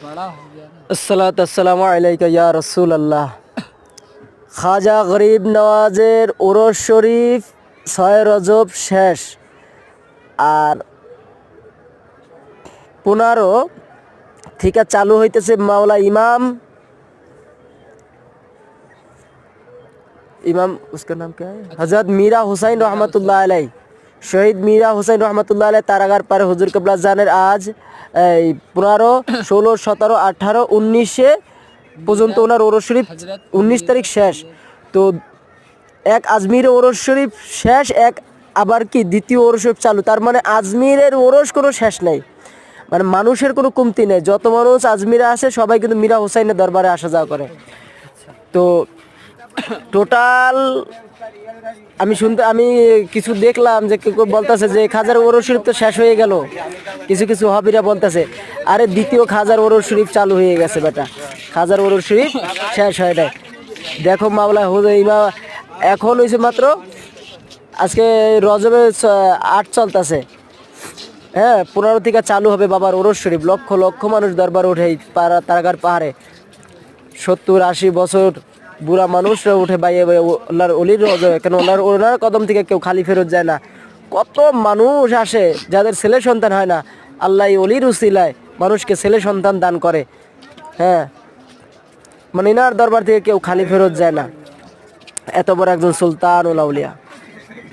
আসসালাতু আসসালামু আলাইকা ইয়া রাসূলুল্লাহ। খাজা গরিব নওয়াজের ওরস শরীফ ৬ রজব শেষ, আর 15 থেকে চালু হইতেছে মাওলা ইমাম उसका नाम क्या है, हजरत मीरा हुसैन रहमतुल्लाह अलैह, শহীদ মীরা হুসাইন রহমতুল্লাহ আলাইহ তারাগার পারে হুজুর কেবলা জানের আজ 15, 16, 17, 18, 19 পর্যন্ত ওনার ওরস শরীফ 19 তারিখ শেষ। তো এক আজমিরের ওরস শরীফ শেষ, এক আবার কি দ্বিতীয় ওরস শরীফ চালু। তার মানে আজমিরের ওরস কোনো শেষ নেই, মানে মানুষের কোনো কমতি নেই। যত মানুষ আজমিরে আসে সবাই কিন্তু মীরা হুসাইনের দরবারে আসা যাওয়া করে। তো টোটাল আমি কিছু দেখলাম যে কেউ বলতেছে যে খাজার ওরস শরীফ তো শেষ হয়ে গেল, কিছু কিছু হাবিরা বলতেছে আরে দ্বিতীয় খাজার ওরস শরীফ চালু হয়ে গেছে বেটা, খাজার ওরস শরীফ শেষ হয় নাই। দেখো মাওলা ইমা এখন হয়েছে মাত্র আজকে রজবে 8 চলতেছে, হ্যাঁ 15 থেকে চালু হবে বাবার ওরস শরীফ। লক্ষ লক্ষ মানুষ দরবার উঠে তারাগার পাহাড়ে, 70-80 বছর বুড়া মানুষরা উঠে বাইয়ে আল্লাহর অলির কেন ওনার কদম থেকে কেউ খালি ফেরত যায় না। কত মানুষ আসে যাদের ছেলে সন্তান হয় না, আল্লাহ অলির উসিলায় মানুষকে ছেলে সন্তান দান করে। হ্যাঁ, মানে ইনার দরবার থেকে কেউ খালি ফেরত যায় না। এত বড় একজন সুলতান ও আউলিয়া।